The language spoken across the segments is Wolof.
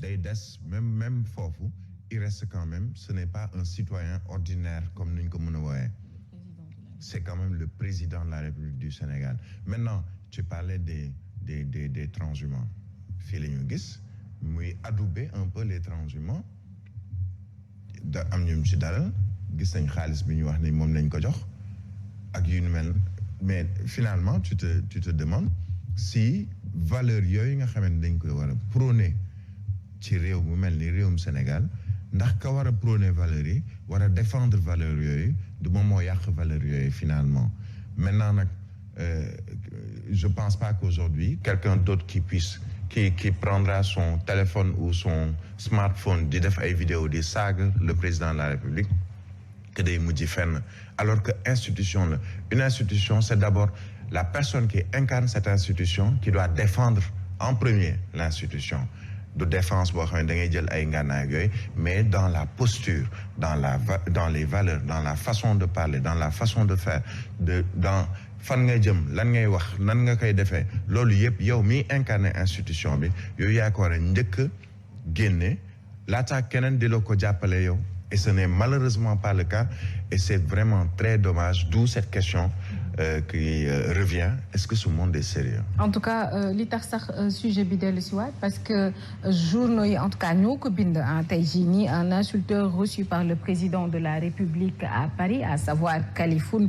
day des même foofu il reste quand même ce n'est pas un citoyen ordinaire comme ni ñu ko mën a wooyee c'est quand même le président de la République du Sénégal maintenant tu parlais des transhumants fii la ñu gis muy adouber un peu les transhumants da am ñu ci dara gis nañ xaalis bi ñu wax ni moom lañ ko jox ak yu ñu mel mais finalement tu te demandes si valeur yooyu nga xamante dañ koy war a prôner ci réew mu mel ni réewum Sénégal ndax ka war a prôner valeurs yi war a défendre valeurs yooyu du moom moo yàq valeurs yooyu finalement maintenant nag je pense pas qu'aujourd'hui quelqu'un d'autre qui prendra son téléphone ou son smartphone di def ay vidéo di saaga le président de la République que day mujj fenn alors que institution la une institution c'est d'abord la personne qui incarne cette institution qui doit défendre en premier l'institution de défense boo xam ne da ngay jël ay ngànnaay ak yooyu mais dans la posture dans les valeurs dans la façon de parler dans la façon de faire dans fan nga jëm lan ngay wax nan nga koy defee loolu yëpp yow miy incarner institution bi yow yaa ko war a njëkk génne laata keneen di la ko jàppale yow et ce n'est malheureusement pas le cas et c'est vraiment très dommage d'où cette question qui revient est-ce que ce monde est sérieux en tout cas li tax sax sujet bi dellu si waat parce que journaux yi en tout cas ñoo ko bind tey jii nii un insulteur reçu par le président de la République à Paris à savoir Kalifoun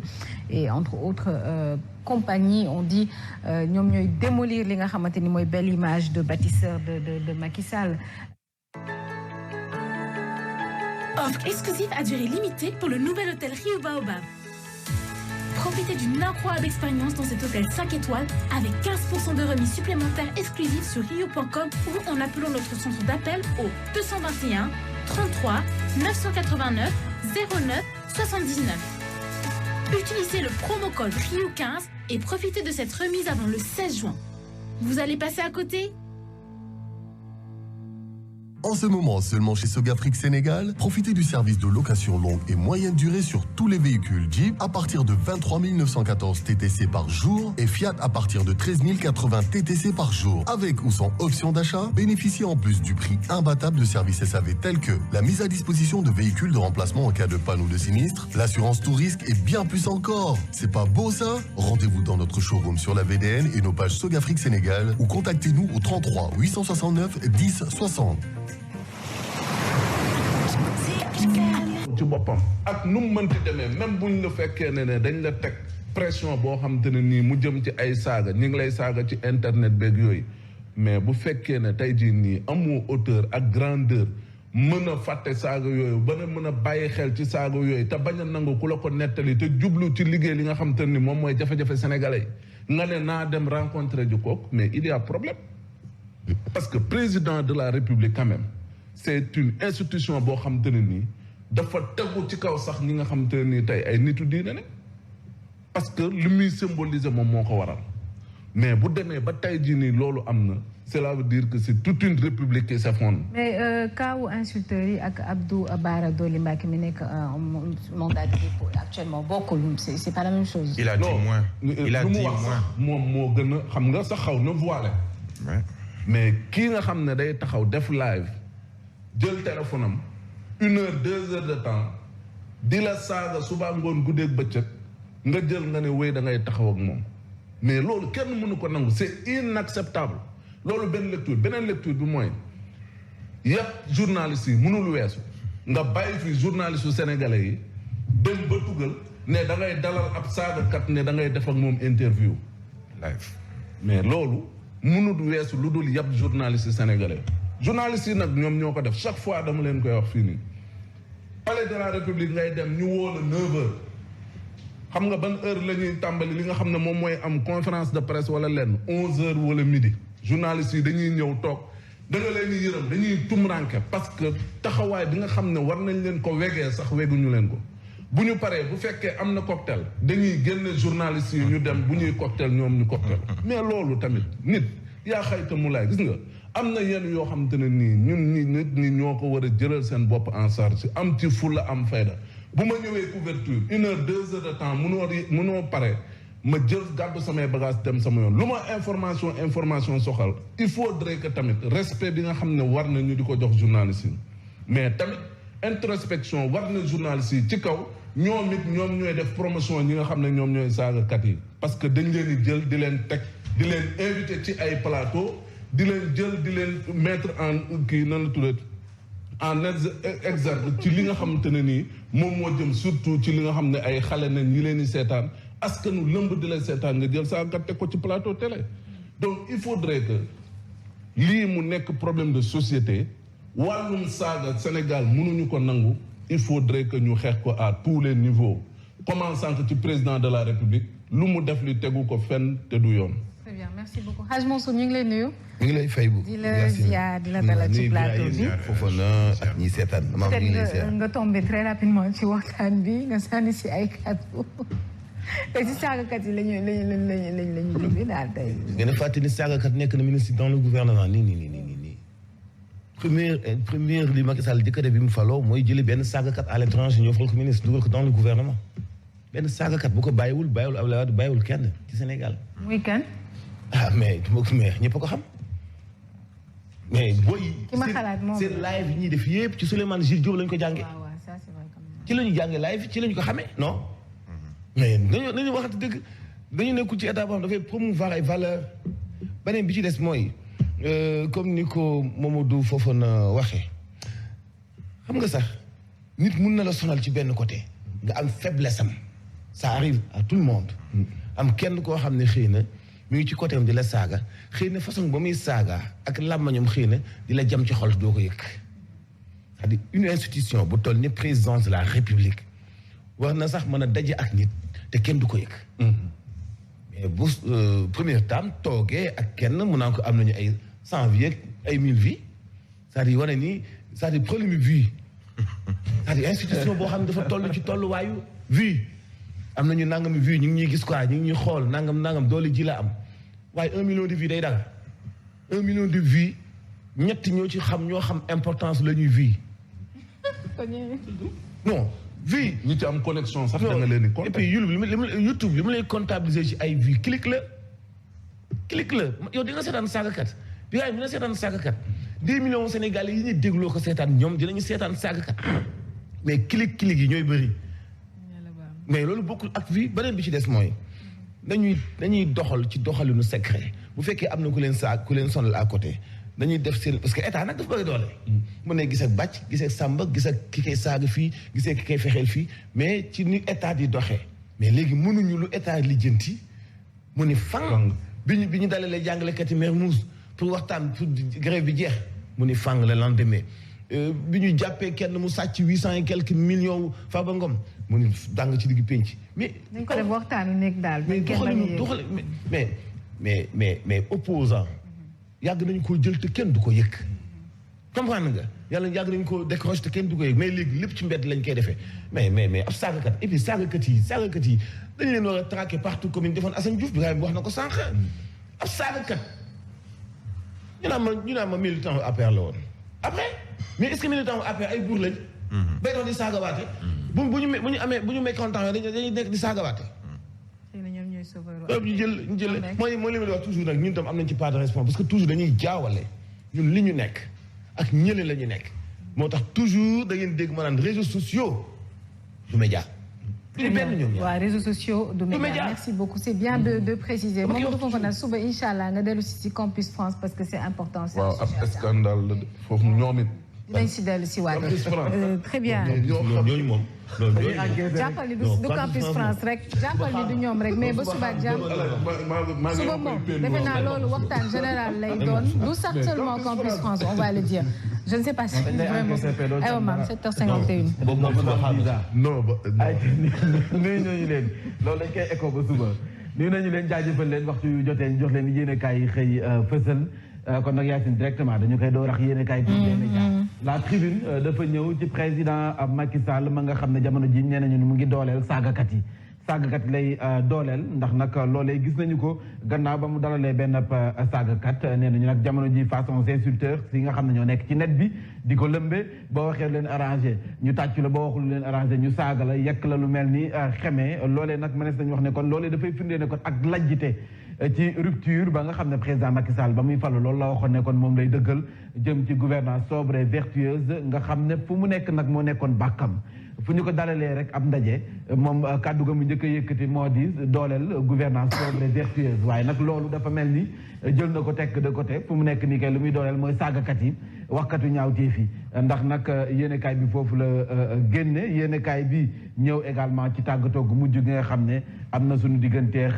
et entre autres compagnie on dit ñoom ñooy démolir li nga xamante ni mooy belle image de bâtisseur de Macky Sall. Offre exclusive à durée limitée pour le nouvel hôtel Rio Baobab. Profitez d'une incroyable expérience dans cet hôtel 5 étoiles avec 15% de remise supplémentaire exclusive sur rio.com ou en appelant notre centre d'appel au 221 33 989 09 79. Utilisez le promo code RIO15 et profitez de cette remise avant le 16 juin. Vous allez passer à côté ? En ce moment, seulement chez Sogafric Sénégal, profitez du service de location longue et moyenne durée sur tous les véhicules Jeep à partir de 23 914 TTC par jour et Fiat à partir de 13 080 TTC par jour. Avec ou sans option d'achat, bénéficiez en plus du prix imbattable de services SAV tels que la mise à disposition de véhicules de remplacement en cas de panne ou de sinistre, l'assurance tout risque et bien plus encore. C'est pas beau ça? Rendez-vous dans notre showroom sur la VDN et nos pages Sogafric Sénégal ou contactez-nous au 33 869 10 60. ci boppam ak nu mu mënti demee même buñ la fekkee ne dañ la teg pression boo xam te ne nii mu jëm ci ay saaga ñi ngi lay saaga ci internet beeg yooyu mais bu fekkee ne tey jii nii amoo hauteur ak grandeur mën a fàtte saaga yooyu ba mën a bàyyi xel ci saaga yooyu te bañ a nangu ku la ko nettali te jublu ci liggéey li nga xam te ni moom mooy jafe-jafe sénégalais nga ne naa dem rencontrer ji kook mais il y a problème parce que président de la République quand même c'est une institution boo xam te ne nii dafa tegu ci kaw sax ñi nga xam te ne nii tey ay nitu diine ne parce que li muy symboliser moom moo ko waral mais bu demee ba tey jii nii loolu am na cela veut dire que c'est toute une république qui s'effondre. mais kaawu insulteurs yi ak Abdou Bara Dolly Mbacké mi nekk mandat de dépôt actuellement bokkul c'est pas la même chose. il a dit moins il a dit moins moom moo gën a xam nga sax xaw na voilé. mais kii nga xam ne day taxaw def live jël téléphone am 1 heure 2 heures de temps di la saaga suba ngoon guddeeg bëccëg nga jël nga ne wéy da ngay taxaw ak moom mais loolu kenn mënu ko nangu c'est inacceptable loolu beneen lecture bi mooy yëpp journalistes yi mënul weesu nga bàyyi fi journalistes yu sénégalais yi dem ba tugal ne da ngay dalal ab saagakat ne da ngay def ak moom interview live mais loolu mënul weesu lu dul yëpp journalistes yi sénégalais journalistes yi nag ñoom ñoo ko def chaque fois dama leen koy wax fii nii palais de la république ngay dem ñu woo la 9 heures xam nga ban heure la ñuy tàmbali li nga xam ne moom mooy am conférence de presse wala lenn 11 heures wala midi journalistes yi dañuy ñëw toog da nga leen di yërëm dañuy tumranke parce que taxawaay bi nga xam ne war nañ leen ko wegee sax weguñu leen ko bu ñu paree bu fekkee am na cocktail dañuy génne journalistes yi ñu dem bu ñuy cocktail ñoom ñu cocktail mais loolu tamit nit yaa xayta mu laay gis nga am na yenn yoo xam te ne nii ñun ñi nit ñi ñoo ko war a jëlal seen bopp en charge am ci fulla am fayda bu ma ñëwee couverture 1 heure 2 heures de temps mënoo pare ma jël gàddu samay bagage dem sama yoon lu ma information soxal il faudrait que tamit respect bi nga xam ne war na ñu di ko jox journaliste yi mais tamit introspection war na journaliste yi ci kaw ñoom ñooy def promotion ñi nga xam ne ñoom ñooy saagakat yi parce que dañ leen di jël di leen teg di leen invité ci ay plateau di leen jël di leen mettre en kii nan la tuddee en exergue ci li nga xamante ne nii moom moo jëm surtout ci li nga xam ne ay xale nañ ñi leen di seetaan askanu lëmb di leen seetaan nga jël saagakat teg ko ci plateau télé donc il faudrait que lii mu nekk problème de société wàllum saaga Sénégal mënuñu ko nangu il faudrait que ñu xeex ko à tous les niveaux commençant que ci président de la République lu mu def li tegu ko fenn te du yoon. Très bien, merci beaucoup Hadj Mansour ñu ngi lay nuyu. ñu ngi lay fay bu. di la ziar di la dalal ci plateau bi. foofu na ak ñi seetaan. peut-être nga tombé très rapidement ci waxtaan bi nga sànni si ay kàddu te si saagakat yi lañu jógee daal tey. ngeen a fàttali saagakat nekk na ministre dans le gouvernement nii. première li Macky Sall jëkkëre bi mu faloo mooy jëli benn saagakat à l'étranger ñoo fal ko ministre dugal ko dans le gouvernement benn saagakat bu ko bàyyiwul Abdoulaye Wade bàyyiwul kenn ci Sénégal. muy kan. mais ñëpp a ko xam. mais booy. ki ma xalaat moom seen live yi ñuy def yëpp ci Souleymane Jules Diop lañ ko jàngee. waaw ça c'est vrai quand même. ci la ñu jàngee live ci la ñu ko xamee non. mais dañu waxati dëgg dañu nekkul ci état boo xam dafay promouvoir ay valeurs beneen bi ci des mooy. comme ni ko Mamadou Fofana waxee xam nga sax nit mun na la sonal ci benn côté nga am faiblesse am ça arrive à tout le monde am kenn koo xam ne xëy na mu ngi ci côté am di la saaga xëy na façon ba muy saaga ak làmmañam xëy na di la jam ci xol doo ko yëg c'est-à-dire une institution bu toll ni présidence de la République war na sax mën a daje ak nit te kenn du ko yëg mais bu première dame toogee ak kenn mun naa ko am nañu ay 100 vies ay 1000 vies c'est-à-dire wane ni c'est-à-dire problème vie c'est-à-dire institution boo xam ne dafa toll ci tolluwaayu vie am nañu nangami vie ñu ngi ñuy gis quoi ñu ngi ñuy xool nangam doole ji la am waaye 1 million de vies day dara 1 million de vies ñett ñoo xam importance la ñuy vie non vie ñi ci am connexion sax da nga leen di et puis YouTube li mu lay comptabiliser ci ay vie clic la yow di nga seetaan saagakat bi nga dina seetaan saagakat 10 millions Sénégalais yi ñuy dégloo ko seetaan ñoom dinañu seetaan saagakat mais clic yi ñooy bëri mais loolu bokkul ak vie beneen bi ci des mooy dañuy doxal ci doxalinu secret bu fekkee am na ku leen sonal à côté dañuy def seen parce que état nag dafa bëri doole mën na gis ak bàcc gis ak sàmba gis ak ki koy saaga fii gis ak ki koy fexeel fii mais ci ni état di doxee mais léegi mënuñu lu état lijjanti mu ni fang bi ñu dalalee jàngalekat yi Mermoz pour waxtaan pour grève bi jeex mu ni fang le lendemain bi ñu jàppee kenn mu sàcc 800 et quelques millions Farba Ngom mu ni dàng ci digg pénc mais dañ ko def waxtaanu nekk daal mais opposant yàgg nañu koo jël te kenn du ko yëg comprendre nga yàlla yàgg nañu ko décroché te kenn du ko yëg mais léegi lépp ci mbedd lañ koy defee mais ab saagakat et puis saagakat yi dañu leen war a traquer partout comme ni defoon Assane Diouf bi wax na ko sànq ab saagakat ñu naan ma militant APR la woon après mais est-ce que militant APR ay buur lañ bay doon di saagawaate bu ñu mécontent dañuy nekk di saagawaate ñu jël mooy li ma wax toujours nag ñun tam am nañ ci part de responsabilité parce que toujours dañuy jaawale ñun li ñu nekk ak ñële la ñu nekk moo tax toujours da ngeen dégg maanaam réseaux sociaux du média waaw réseaux sociaux du média merci beaucoup c'est bien de préciser Mamadou Fofana suba incha allah nga dellu si Campus France parce que c'est important waaw ab scandale foofu ñoom it dinañ si dellu si waat très bien ñooñu moom jàppal ni du Campus France rek jàppal ni du ñoom rek mais ba suba ak jàmm suba moom defe naa loolu waxtaan général lay doon du sax seulement Campus France on va le dire je ne sais pas si vraiment aywa maam 7h51 boobu moom non nuyu nañu leen loolu dañ koy écho ba suba nuyu nañu leen jaajëfal leen waxtu yu jotee jox leen yéenekaay yi xëy fësal kon nag Yacine directement dañu koy door ak yéenekaay bi la tribune dafa ñëw ci président Macky Sall ma nga xam ne jamono ji nee nañu mu ngi dooleel saagakat yi saagakat lay dooleel ndax nag loolee gis nañu ko gannaaw ba mu dalalee benn saagakat nee nañu nag jamono ji façon insulteurs yi nga xam ne ñoo nekk ci net bi di ko lëmbe boo waxee leen arrangé ñu tàcc la boo waxul leen arrangé ñu saaga la yekk la lu mel ni xemee loolee nag mënees nañu wax ne kon loolee dafay firndee ne kon ak lajjite ci rupture ba nga xam ne président Macky Sall ba muy falu loolu la waxoon ne kon moom lay dëggal jëm ci gouvernance sobre et vertueuse nga xam ne fu mu nekk nag moo nekkoon bàkkam fu ñu ko dalalee rek ab ndaje moom kàddu ga mu njëkk a yëkkati moo di dooleel gouvernance sobre et vertueuse waaye nag loolu dafa mel ni jël na ko tekk de côté fu mu nekk nii kay lu muy dooleel mooy saagakat yi waxkatu ñaawteef yi ndax nag yéenekaay bi foofu la génne yéenekaay bi ñëw également ci tàggatoo gu mujj gi nga xam ne am na suñu digganteex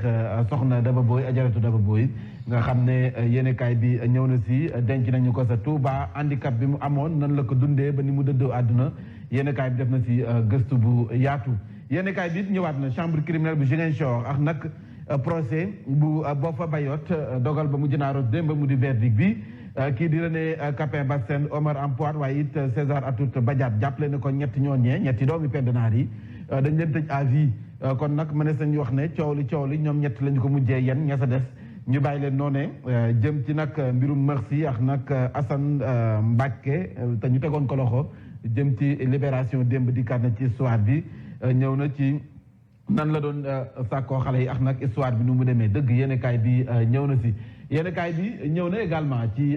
soxna Daba Boy ajaratu Daba Boy nga xam ne yéenekaay bi ñëw na si denc nañu ko sa Touba handicap bi mu amoon nan la ko dundee ba ni mu dëddoo àdduna yéenekaay bi def na si gëstu bu yaatu yéenekaay bi ñëwaat na chambre criminelle bu Ziguinchor ak nag procès bu Boffa Bayotte dogal ba mu jënaaroos démb mu di verdict bi kii di René Capain Bassène Omar Ampoire waaye it César Atoute Badiate jàppale ne ko ñetti ñooñee ñetti doomi pendenaar yi dañ leen tëj à vie kon nag mënees nañu wax ne coow li ñoom ñett lañu ko mujjee yen ña sa des ñu bàyyi leen noone jëm ci nag mbirum merci ak nag Assane Mbacké te ñu tegoon ko loxo jëm ci libération démb di kat na ci histoire bi ñëw na ci nan la doon sàkkoo xale yi ak nag histoire bi nu mu demee dëgg yéenekaay bi ñëw na si yéenekaay bi ñëw na également ci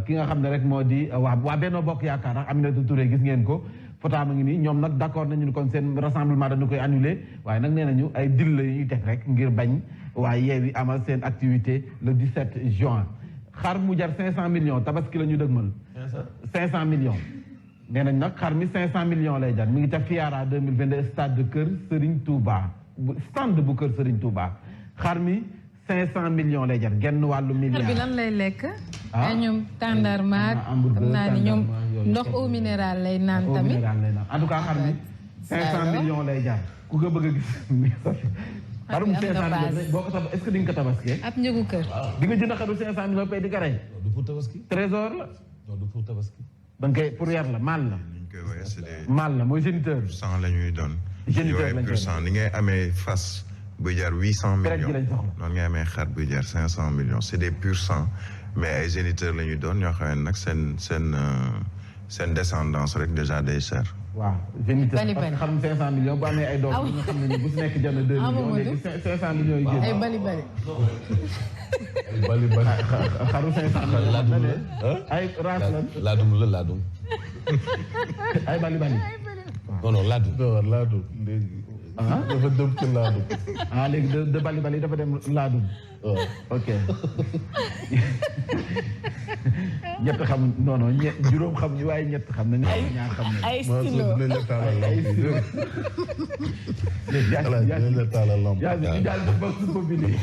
ki nga xam ne rek moo di waa Benno Bokk Yaakaar ak Aminata Touré gis ngeen ko fotaama ngi nii ñoom nag d'accord nañu kon seen rassemblement dañu koy annulé waaye nag nee nañu ay dil la ñuy teg rek ngir bañ waaye Yewwi amal seen activité le 17 juin xar mu jar 500 millions tabaski la ñu dëgmal 500 millions nee nañ nag xar mi 500 millions lay jar mi ngi ca Fiara 2022 stade de Kër Serigne Touba stand bu Kër Serigne Touba xar mi 500 millions lay jar genn wàllu milliard. xar bi lan lay lekk. ay ñoom tàndarma xam naa ni ñoom ndox eau minérale lay naan tamit. en tout cas xar mi 500 millions lay jar ku ko bëgg a gis. xarum 500 millions boo ko tabax est-ce que di nga ko tabaskee. ab njëgu kër. di nga jënd xaru 500 millions pay di ko rey. du pour tabaski. trésor la. non du pour tabaski. donc pour yar la maal la. ni ñu koy woowee c'est des maal la mooy géniteur. pur sang la ñuy doon. géniteur lañ pur sang ni ngay amee fas buy jar 800 millions noonu ngay amee xar buy jar 500 millions c'est des pur sang mais ay géniteurs la ñuy doon ñoo xam ne nag seen descendance rek déjà day cher. waaw géniteur parce que xarum 500 millions bu amee ay doom yi nga xam ne ni bu si nekk jënd 2 millions léegi 500 millions yi génn. ay bali xaru 500 millions ay race la laadum ay bali non laadum léegi ah dafa dem ci laadum léegi de bali dafa dem laadum ok ñett xam non juróom xam ñu waaye ñett xam nañu ñaar xam nañu ay stylo dinañ la taalal lamp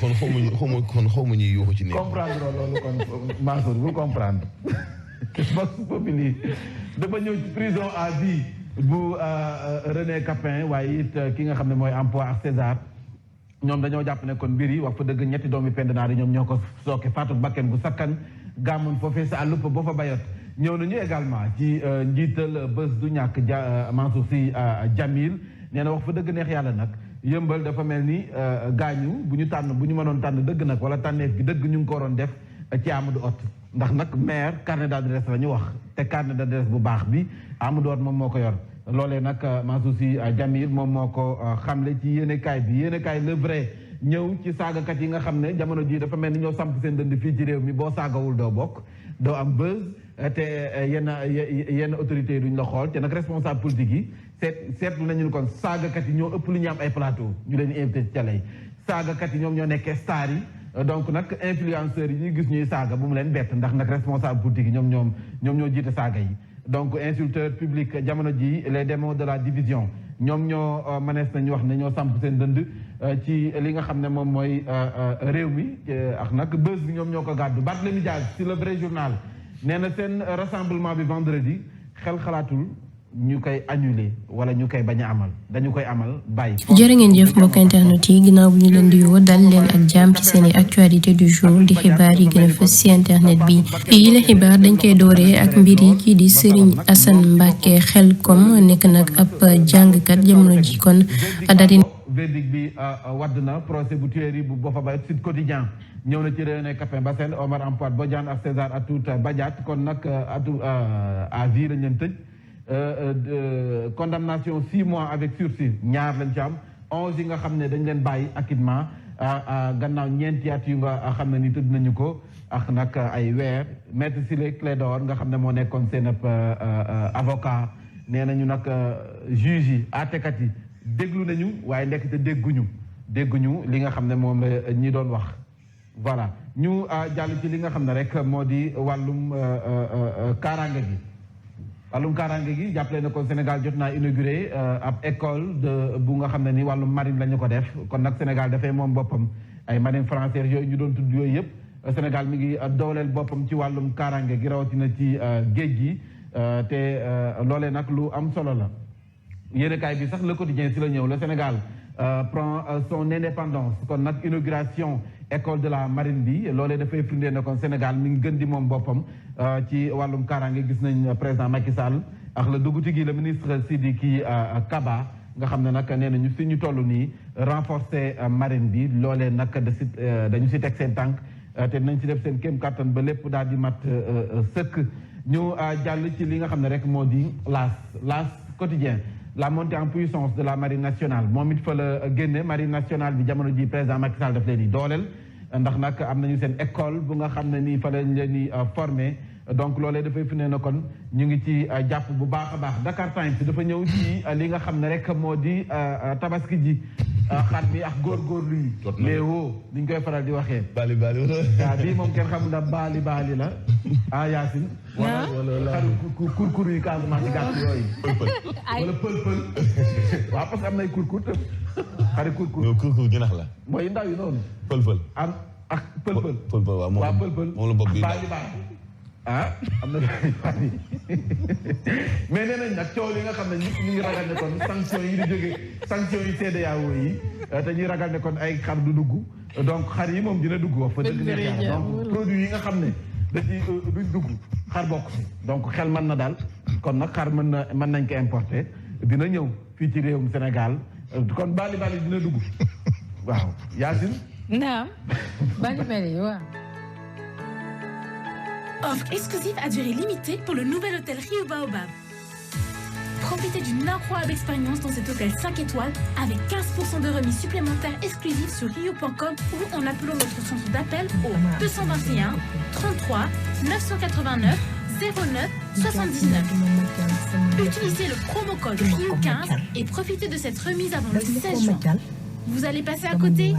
kon xaw ma ñuy yuuxu ci néeg. comprendre loolu kon Mansour bul comprendre Vox Populi dafa ñëw ci prison à vie bu René Capain waaye it ki nga xam ne mooy emploi ak César ñoom dañoo jàpp ne kon mbir yi wax fa dëgg ñetti doomi pendenaar yi ñoom ñoo ko sooke faatu bakken bu sakkan gàmmoon foofee sa àllup boo fa bayot ñëw nañu également ci njiital bés du ñàkk Mansour Sy Djamil nee na wax fa dëgg neex yàlla nag yëmbal dafa mel ni gaañu bu ñu mënoon tànn dëgg nag wala tànneef gi dëgg ñu ngi ko waroon def ci Amadou Hott ndax nag maire carnet d'adresse la ñu wax te carnet d'adresse bu baax bi Amadou Hott moom moo ko yor loolee nag Mansour Sy Djamil moom moo ko xamle ci yéenekaay bi yéenekaay Le Vrai ñëw ci saagakat yi nga xam ne jamono ji dafa mel ni ñoo samp seen dënd fii ci réew mi boo saagawul doo bokk doo am buzz te yenn autorités yi duñ la xool te nag responsable politique yi seetlu nañu kon saagakat yi ñoo ëpp lu ñu am ay plateau ñu leen invité ci télé yi saagakat yi ñoom ñoo nekkee star yi donc nag influenceurs yi ñuy gis ñuy saaga bu mu leen bett ndax nag responsable politique yi ñoom ñoo jiite saaga yi donc insulteur public jamono ji les démons de la division ñoom ñoo mënees nañu wax ne ñoo samp seen dënd ci li nga xam ne moom mooy réew mi ak nag buzz bi ñoom ñoo ko gàddu Barthélémy Dias ci Le Vrai Journal nee na seen rassemblement bi vendredi xel xalaatul ñu koy annuler wala ñu koy bañ a amal dañu koy amal bàyyi. jërë ngeen jëf mbokk internet yi ginnaaw bu ñu leen di woo dal leen ak jàmm ci seeni actualité du jour di xibaar yi gën a fës ci internet bi yi la xibaar dañ koy dooree ak mbir yi kii di Serigne Assane Mbacké Xelkom nekk nag ab jàngkat jamono ji kon daldi verdict bi wadd na procès bu tuerie bu Boffa Sud Quotidien ñëw na ci René Capain Bassène Omar Ampouat Bodian ak César Atoute Badiate kon nag à vie lañ leen tëj condamnation 6 mois avec sursis ñaar lañ ci am 11 yi nga xam ne dañ leen bàyyi acquittement gannaaw ñeenti at yu nga xam ne ni tëdd nañu ko ak nag ay weer maître Ciré Clédor nga xam ne moo nekkoon seen avocat nee nañu nag juge yi àttekat yi déglu nañu waaye ndekk te dégguñu li nga xam ne moom la ñi doon wax voilà ñu jàll ci li nga xam ne rek moo di wàllum kaaraange gi jàppale na ko Sénégal jot naa inauguré ab école bu nga xam ne ni wàllum marine la ñu ko def kon nag Sénégal dafay moom boppam ay marine française yooyu ñu doon tudd yooyu yëpp Sénégal mi ngi dooleel boppam ci wàllum kaaraange gi rawatina ci géej gi te loolee nag lu am solo la yéenekaay bi sax Le Quotidien si la ñëw le Sénégal prend son indépendance kon nag inauguration école de la marine bi loolee dafay firndee ne kon Sénégal mi ngi gën di moom boppam ci wàllum kaaraange gis nañ président Macky Sall ak la dugg gi le ministre Sidiki Kaba nga xam ne nag nee nañu si ñu toll nii renforcer marine bi loolee nag dañu si teg seen tànk te nañ si def seen kéem kattan ba lépp daal di mat sëkk ñu jàll ci li nga xam ne rek moo di las quotidien la montée en puissance de la marine nationale moom it fa la génne marine nationale bi jamono ji président Macky Sall daf leen di dooleel ndax nag am nañu seen école bu nga xam ne nii fa lañ leen di formé donc loolee dafay fi ne na kon ñu ngi ci jàpp bu baax a baax Dakar Times dafa ñëw ci li nga xam ne rek moo di tabaski ji xar bi ak góorgóorlu yi mais woo ni ñu koy faral di waxee baali waaw bii moom kenn xamul ndax baali la Yacine wala xaru kurkur yi Casamance ci gàtt yooyu wala pël waaw parce que am nay kurkur te xari kurkur jinax la mooy ndaw yi noonu pël am ak pël waaw moom la bopp bi baali am na mais nee nañ nag coow li nga xam ne ñëpp ñu ngi ragal ne kon sanction yi di jóge sanction yi CEDEAO yi te ñuy ragal ne kon ay xar du dugg donc xar yi moom dina dugg wax fa dëgg neex yàlla donc produit yi nga xam ne dañuy duñ dugg xar bokk si donc xel mën na daal kon nag xar mën nañ ko importer dina ñëw fii ci réewum Sénégal kon bali dina dugg waaw Yacine naam bali waaw. Offre exclusive à durée limitée pour le nouvel hôtel Rio Baobab. Profitez d'une incroyable expérience dans cet hôtel 5 étoiles avec 15% de remise supplémentaire exclusive sur rio.com ou en appelant notre centre d'appel au 221 33 989 09 79. Utilisez le promo code RIO15 et profitez de cette remise avant le 16 juin. Vous allez passer à côté?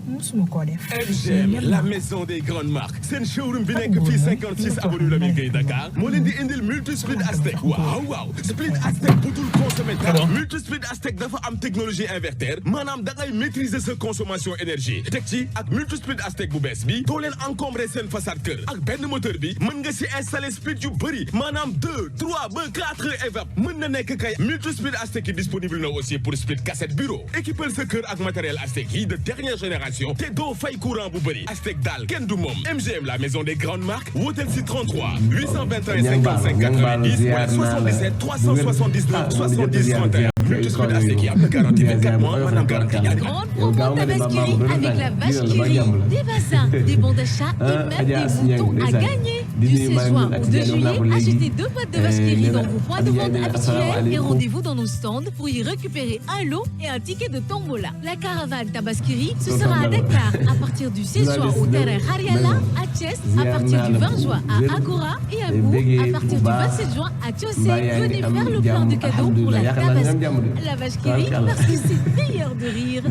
MGM, la maison des grandes marques. C'est un showroom bi nekk fii 56 avenue Lamine Gueye Dakar moo leen di indil multi split Aztec waaw split Aztec bu dul consommer dara multi split Aztec dafa am technologie inverter maanaam da ngay maîtriser sa consommation énergie teg ci ak multi split Aztec bu bees bi doo leen encombrer seen façade kër ak benn moteur bi mën nga si installer split yu bëri maanaam 2 3 ba 4 evap mën na nekk kay multi split Aztec yi disponible na aussi pour split cassette bureau équipel sa kër ak matériel Aztec yi de dernière génération te doo fay courant bu bëri Aztec daal kenn du moom MGM la maison des grandes marques wooteel si 33 821 55 90 wala 77 379 70 31 multisplit Aztec yi am na garantie 24 mois maanaam garantie ñaari grande promo Tabaski avec la vache qui rit, des bassins, des bons d'achat et même des moutons à gagner. Du 16 juin au 2 juillet, achetez 2 boîtes de vache qui rit dans vos points de vente habituels et rendez-vous dans nos stands pour y récupérer un lot et un ticket de tombola. La caravane Tabaskiri, ce sera à Dakar à partir du 16 juin au terrain Hariala, à Thiès à partir du 20 juin à Agora et à Bourg à partir du 27 juin à Tiossé. Venez faire le plein de cadeaux pour la Tabaski. La vache qui rit parce que c'est meilleur de rire.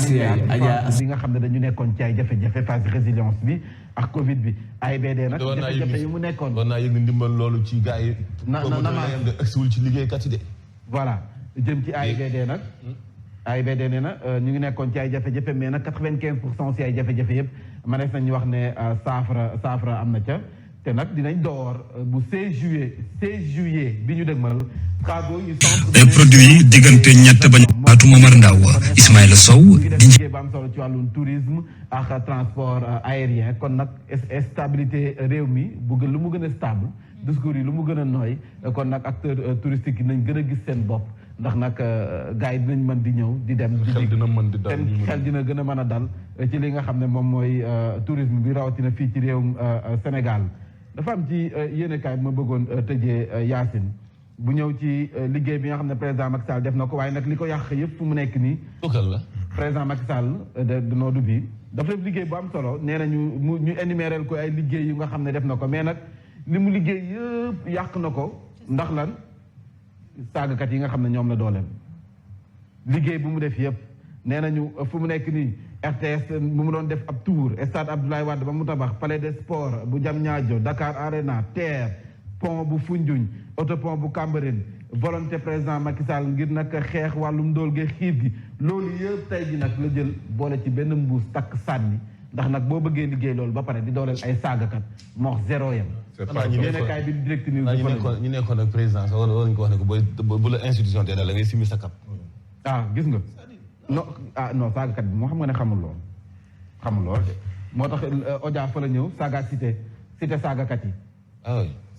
li nga xam ne dañu nekkoon ci ay jafe-jafe phase résilience bi ak Covid bi AIBD nag jafe-jafe yi mu nekkoon war naa yëg ndimbal loolu ci gars yi na agsiwul ci liggéeykat yi de voilà jëm ci AIBD nag AIBD nee na ñu ngi nekkoon ci ay jafe-jafe mais nag 95% si ay jafe-jafe yëpp ma def nañu wax ne saafara am na ca te nag dinañ door bu 16 juillet bi ñu dégmal travaux yu centre produit diggante ñett ba ñaatu Momar Ndaw Ismaïla Sow di liggéey ba am solo ci wàllum tourisme ak transport aérien kon nag stabilité réew mi lu mu gën a stable discours yi lu mu gën a nooy kon nag acteurs touristiques yi nañ gën a gis seen bopp ndax nag gars yi dinañ mën di ñëw di dem xel dina mën di dal seen xel dina gën a mën a dal ci li nga xam ne moom mooy tourisme bi rawatina fii ci réewum Sénégal dafa am ci yéenekaay bi ma bëggoon tëjee Yacine bu ñëw ci liggéey bi nga xam ne président Macky Sall def na ko waaye nag li ko yàq yëpp fu mu nekk nii la président Macky Sall de noodu bi dafa def liggéey bu am solo nee na ñu énumérer ko ay liggéey yu nga xam ne def na ko mais nag li mu liggéey yëpp yàq na ko ndax lan saagakat yi nga xam ne ñoom la dooleel liggéey bu mu def yëpp nee nañu fu mu nekk nii RTS bu mu doon def ab tour stade Abdoulaye Wade ba mu tabax palais des sports bu Diamniadio Dakar Arena TER pont bu Foundiougne autopont bu Cambérène volonté président Macky Sall ngir nag xeex wàllum ndóol ge xiif gi loolu yëpp tey ji nag la jël boole ci benn mbuus takk sànni ndax nag boo bëggee liggéey loolu ba pare di dooleel ay saagakat moo wax zéro yam yéenekaay bi direct ni ñu nekkoon ak président sax wala ñu ko wax ne ko bu la institution te daal la ngay simi sa kap gis nga non saagakat bi moo xam nga ne xamul lool de moo tax Odia fa la ñëw saga cité saagakat yi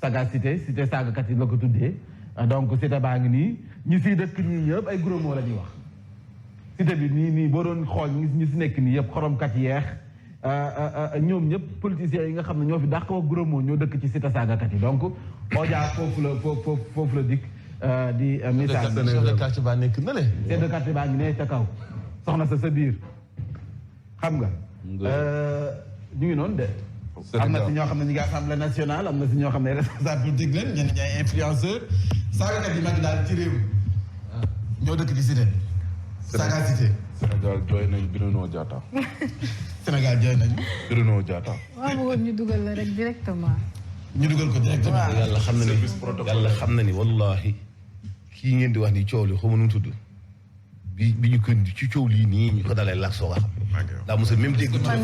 saga cité saagakat yi la ko tuddee donc cité baa ngi nii ñi siy dëkk ñii ñëpp ay gros mots la ñuy wax cité bi nii boo doon xool ñi si nekk nii yëpp xoromkat yeex ñoom ñëpp politiciens yi nga xam ne ñoo fi dàq wax gros mots ñoo dëkk ci cité saagakat yi donc Odia foofu la dikk di message chef de quartier baa nekk na le chef de quartier baa ngi ne ca kaw soxna sa biir xam nga ñu ngi noonu de am na si ñoo xam ne ñu ngi assemblée nationale am na si ñoo xam ne responsable politique leen ñenn ñi ay influenceur saagakat yi mag daal ci réew ñoo dëkk ci cité saga cité Sénégal jooy nañ Bruno Diatta Sénégal jooy nañ Bruno Diatta waaw bëggoon ñu dugal la rek directement ñu dugal ko directement yàlla xam na ni wallahi kii ngeen di wax ni coow li xaw ma nu mu tudd bi ñu ko ci coow lii nii ñu ko dalee lak soo nga xam daa mos a même dégg turam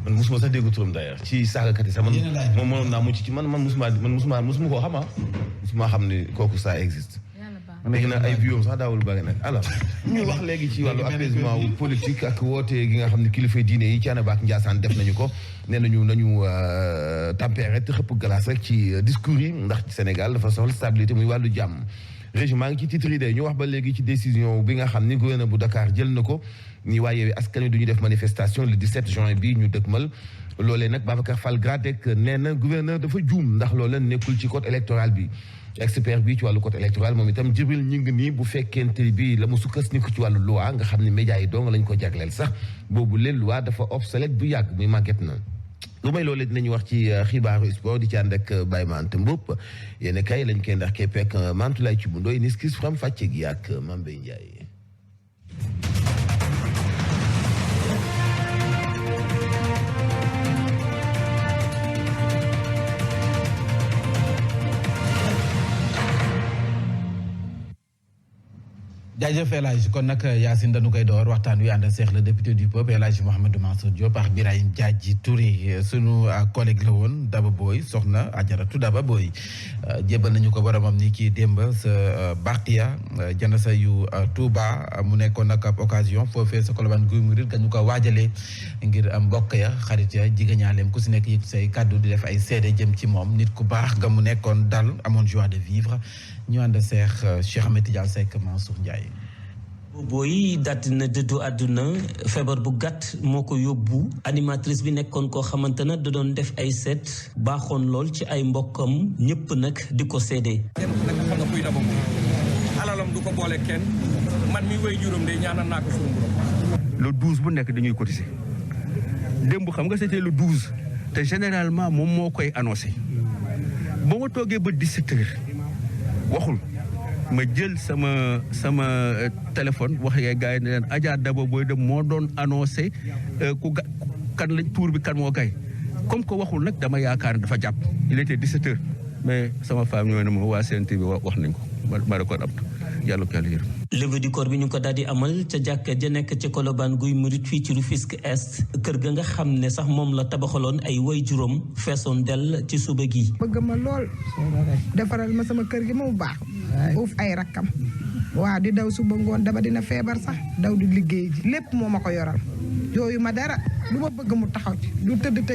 man mosuma sax dégg turam d'ailleurs ci saagakat yi sax man moom mënoon naa mucc ci man mosuma koo xam mosuma xam ne kooku ça existe léegi nag ay viom sax daawul bëri nag alors ñu wax léegi ci wàllu apaisement wu politique ak woote gi nga xam ne kilifa diine yi Thiénaba ak Ndiassane def nañu ko nee nañu tempéré te xëpp glace rek ci discours yi ndax Sénégal dafa soxla stabilité muy wàllu jàmm régime ngi ci titre yi de ñu wax ba léegi ci décision bi nga xam ni gouverneur bu Dakar jël na ko ni waaye askan wi du ñu def manifestation le 17 juin bi ñu dëkkmal loolee nag Babacar Fall Gradec nee na gouverneur dafa juum ndax loolee nekkul ci code électoral bi expert bi ci wàllu code électoral moom itam Jibril ñi ngi nii bu fekkente bi la mu sukkandiku ci wàllu loi nga xam ne médias yi dong lañ ko jagleel sax boobu leen loi dafa obsolète bu yàgg muy màgget na lu may loolee dinañu wax ci xibaaru sport di ci ànd ak Baye Mante Mboup yéen kay lañ koy ndax képpek Mantulaay ci bu ndoy niskis faram fàcce gi ak Mambey Ndiaye. jaajëf El Hadj kon nag Yacine dañu koy door waxtaan wi ànd seex le député du peuple El Hadj Mouhamadou Mansour Diop ak Birahim Diadji Touré sunu collègue la woon Daba Boy soxna Ajaratu Daba Boy jébbal nañu ko boromam ni kii démb sa Bartia janasa yu Touba mu nekkoon nag ab occasion foofee sa Colobane Guy Murid ga ñu ko waajalee ngir mbokk ya xarit ya jigéñaaleem ku si nekk yëg say kàddu di def ay seede jëm ci moom nit ku baax ga mu nekkoon dal amoon joie de vivre ñu ànd seex Cheikh Ahmed Tidiane Seck Mansour Ndiaye. booy daat na dëddu àdduna feebar bu gàtt moo ko yóbbu animatrice bi nekkoon koo xamante ne da doon def ay seet baaxoon lool ci ay mbokkam ñëpp nag di ko seede. kenn ku nekk xam nga kuy Daba Boy alalam du ko boole kenn man mi way juróom de ñaanal naa ko suñu borom. le 12 bu nekk dañuy cotiser démb xam nga c'était le 12 te généralement moom moo koy annoncé ba ma toogee ba 17 heures waxul. ma jël sama téléphone waxee gars yi ne leen Adja Daba Boy de moo doon annoncé kan lañ tour bi kan moo kay comme que waxul nag dama yaakaar ne dafa jàpp il était 17 heures mais sama femme ñoo ne ma waa CNT bi wax nañ ko ma record ab yàlla ko yàlla yërëm. levée du corps bi ñu ko daal di amal ca jàkka ja nekk ca Colobane Guy Murit fii ci Rufisque Est kër ga nga xam ne sax moom la tabaxaloon ay way juróom feesoon dell ci suba gi. bëgg ma lool defaral ma sama kër gi mu baax uuf ay rakkam waaw di daw suba ngoon dama dina feebar sax daw di liggéey ji lépp moo ma ko yoral yooyu ma dara lu ma bëgg mu taxaw ci du tëdd tey